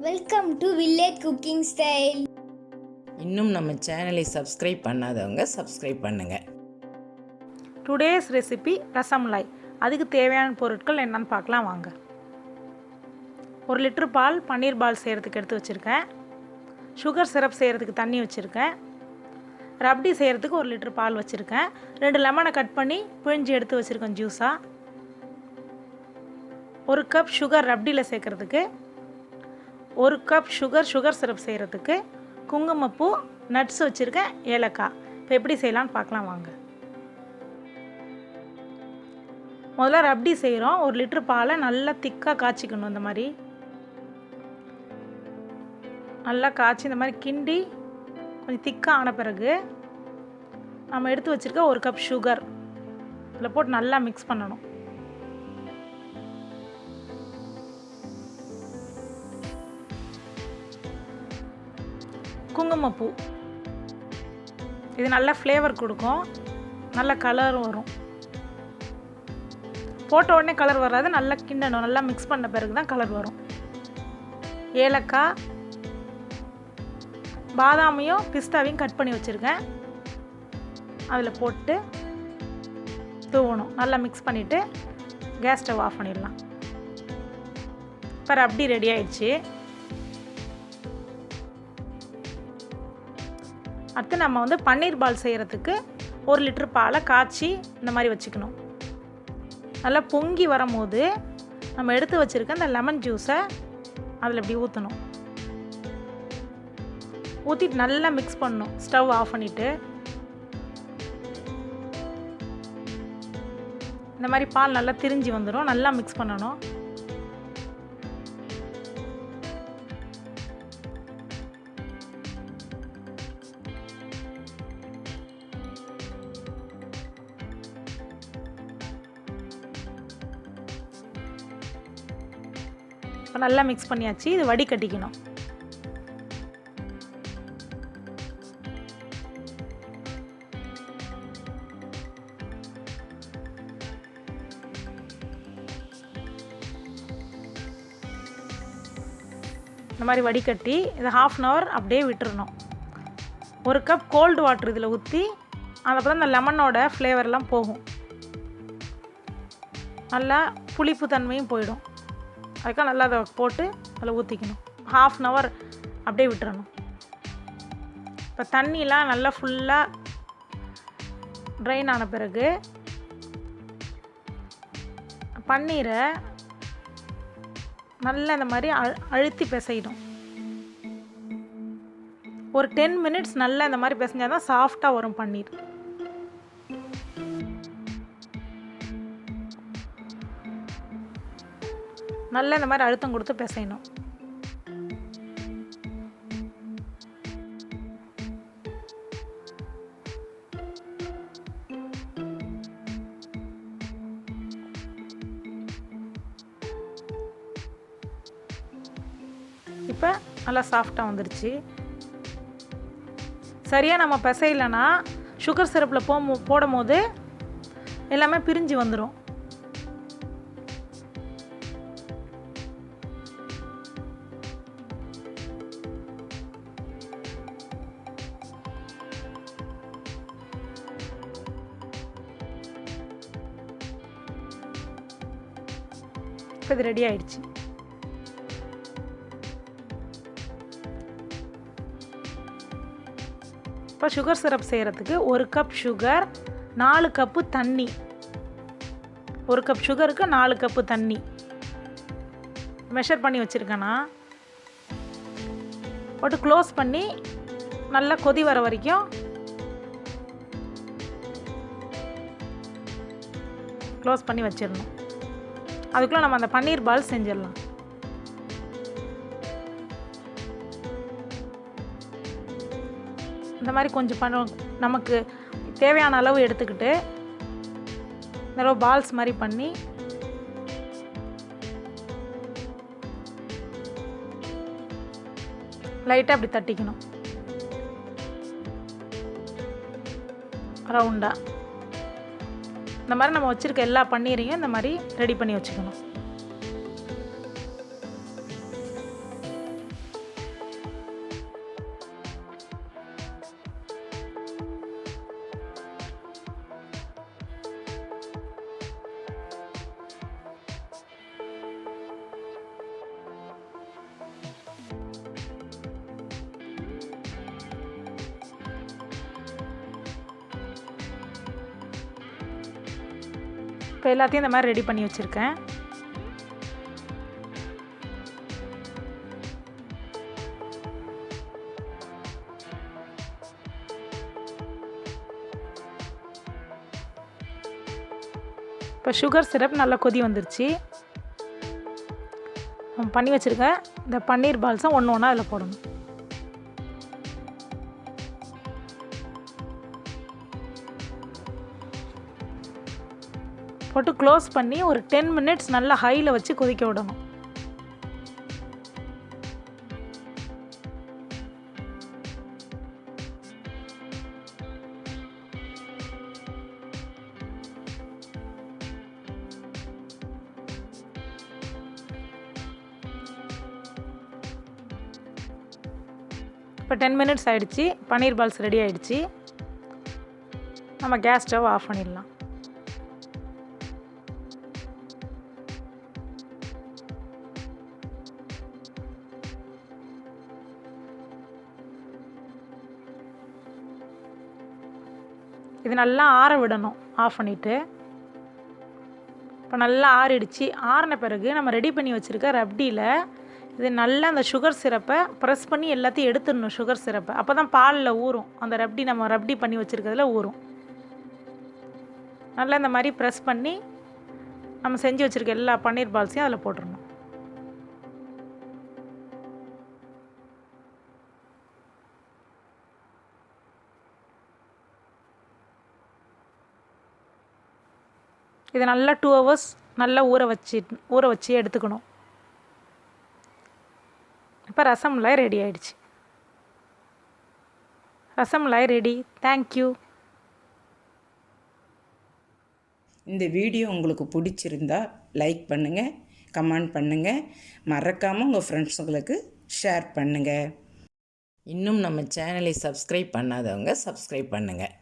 Welcome to village cooking style. இன்னும் நம்ம சேனலை சப்ஸ்கிரைப் பண்ணாதவங்க சப்ஸ்கிரைப் பண்ணுங்கள். Today's recipe rasmalai. அதுக்கு தேவையான பொருட்கள் என்னன்னு பார்க்கலாம் வாங்க. 1 லிட்டர் பால் பன்னீர் பால் செய்கிறதுக்கு எடுத்து வச்சுருக்கேன். சுகர் சிரப் செய்கிறதுக்கு தண்ணி வச்சுருக்கேன். ரப்டி செய்கிறதுக்கு 1 லிட்டர் பால் வச்சுருக்கேன். 2 லெமனை கட் பண்ணி பிழிஞ்சு எடுத்து வச்சுருக்கேன் ஜூஸாக. 1 கப் சுகர் ரப்டியில் சேர்க்குறதுக்கு, 1 கப் சுகர் சிரப் செய்கிறதுக்கு, குங்குமப்பூ, நட்ஸ் வச்சுருக்கேன், ஏலக்காய். இப்போ எப்படி செய்யலான்னு பார்க்கலாம் வாங்க. முதல்ல ரப்டி செய்கிறோம். 1 லிட்டர் பாலை நல்லா திக்காக காய்ச்சிக்கணும். இந்த மாதிரி நல்லா காய்ச்சி இந்த மாதிரி கிண்டி கொஞ்சம் திக்காக ஆன பிறகு நம்ம எடுத்து வச்சுருக்க 1 கப் சுகர் இதில் போட்டு நல்லா மிக்ஸ் பண்ணணும். குங்குமப்பூ இது நல்ல ஃப்ளேவர் கொடுக்கும், நல்ல கலரும் வரும். போட்ட உடனே கலர் வராது, நல்லா கிண்டணும். நல்லா மிக்ஸ் பண்ண பிறகு தான் கலர் வரும். ஏலக்காய், பாதாமையும் பிஸ்தாவையும் கட் பண்ணி வச்சுருக்கேன், அதில் போட்டு தூவணும். நல்லா மிக்ஸ் பண்ணிவிட்டு கேஸ் ஸ்டவ் ஆஃப் பண்ணிடலாம். இப்போ ரப்டி ரெடி ஆயிடுச்சு. அடுத்து நம்ம பன்னீர் பால் செய்கிறதுக்கு 1 லிட்டர் பாலை காய்ச்சி இந்த மாதிரி வச்சுக்கணும். நல்லா பொங்கி வரும்போது நம்ம எடுத்து வச்சுருக்க இந்த லெமன் ஜூஸை அதில் இப்படி ஊற்றணும். ஊற்றிட்டு நல்லா மிக்ஸ் பண்ணணும். ஸ்டவ் ஆஃப் பண்ணிவிட்டு இந்த மாதிரி பால் நல்லா திரிஞ்சு வந்துடும். நல்லா மிக்ஸ் பண்ணணும். இப்போ நல்லா மிக்ஸ் பண்ணியாச்சு. இது வடிகட்டிக்கணும். இந்த மாதிரி வடிகட்டி இதை 1/2 அன் ஹவர் அப்படியே விட்டுறணும். 1 கப் கோல்டு வாட்டர் இதில் ஊற்றி அதுக்கப்புறம் இந்த லெமனோட ஃப்ளேவர்லாம் போகும். நல்லா புளிப்பு தன்மையும் போயிடும். அதுக்காக நல்லா அதை போட்டு அதில் ஊற்றிக்கணும். 1/2 அன் ஹவர் அப்படியே விட்டுறணும். இப்போ தண்ணிலாம் நல்லா ஃபுல்லாக ட்ரைன் ஆன பிறகு பன்னீரை நல்லா இந்த மாதிரி அழுத்தி பிசையணும். ஒரு 10 மினிட்ஸ் நல்லா இந்த மாதிரி பிசைஞ்சால் தான் சாஃப்டாக வரும் பன்னீர். நல்லா இந்த மாதிரி அழுத்தம் கொடுத்து பிசையணும். இப்போ நல்லா சாஃப்டாக வந்துடுச்சு. சரியாக நம்ம பிசையலைன்னா சுகர் சிரப்பில் போடும் போது எல்லாமே பிரிஞ்சு வந்துடும். இப்போ இது ரெடி ஆயிடுச்சு. இப்போ சுகர் சிரப் செய்கிறதுக்கு 1 கப் சுகர், 4 கப்பு தண்ணி. 1 கப் சுகருக்கு 4 கப்பு தண்ணி மெஷர் பண்ணி வச்சுருக்கேன்னா போட்டு க்ளோஸ் பண்ணி நல்லா கொதி வர வரைக்கும் க்ளோஸ் பண்ணி வச்சிடணும். அதுக்குள்ளே நம்ம அந்த பன்னீர் பால் செஞ்சிடலாம். இந்த மாதிரி கொஞ்சம் நமக்கு தேவையான அளவு எடுத்துக்கிட்டு இந்த அளவு பால்ஸ் மாதிரி பண்ணி லைட்டாக அப்படி தட்டிக்கணும் ரவுண்டாக. இந்த மாதிரி நம்ம வச்சுருக்க எல்லா பன்னீரையும் இந்த மாதிரி ரெடி பண்ணி வச்சுக்கணும். இப்போ எல்லாத்தையும் இந்த மாதிரி ரெடி பண்ணி வச்சுருக்கேன். இப்போ சுகர் சிரப் நல்லா கொதி வந்துருச்சு. பண்ணி வச்சுருக்க இந்த பன்னீர் பால்ஸை ஒன்று ஒன்றா அதில் போடணும். போட்டு க்ளோஸ் பண்ணி ஒரு 10 மினிட்ஸ் நல்லா ஹையில் வச்சு கொதிக்க விடணும். இப்போ 10 மினிட்ஸ் ஆகிடுச்சு. பன்னீர் பால்ஸ் ரெடி ஆகிடுச்சு. நம்ம கேஸ் ஸ்டவ் ஆஃப் பண்ணிடலாம். இது நல்லா ஆற விடணும் ஆஃப் பண்ணிவிட்டு. இப்போ நல்லா ஆறிடுச்சு. ஆறின பிறகு நம்ம ரெடி பண்ணி வச்சுருக்க ரப்டியில் இது நல்லா அந்த சுகர் சிரப்பை ப்ரெஸ் பண்ணி எல்லாத்தையும் எடுத்துடணும். சுகர் சிரப்பை அப்போ தான் பாலில் ஊறும். அந்த ரப்டி நம்ம ரப்டி பண்ணி வச்சுருக்கிறதுல ஊறும். நல்லா இந்த மாதிரி ப்ரெஸ் பண்ணி நம்ம செஞ்சு வச்சுருக்க எல்லா பன்னீர் பால்ஸையும் அதில் போட்டுடணும். இதை நல்லா 2 ஹவர்ஸ் நல்லா ஊற வச்சு எடுத்துக்கணும். இப்போ ரசமலாய் ரெடி ஆகிடுச்சு. ரசமலாய் ரெடி. தேங்க்யூ. இந்த வீடியோ உங்களுக்கு பிடிச்சிருந்தா லைக் பண்ணுங்கள், கமெண்ட் பண்ணுங்கள், மறக்காமல் உங்கள் ஃப்ரெண்ட்ஸுங்களுக்கு ஷேர் பண்ணுங்கள். இன்னும் நம்ம சேனலை சப்ஸ்கிரைப் பண்ணாதவங்க சப்ஸ்கிரைப் பண்ணுங்கள்.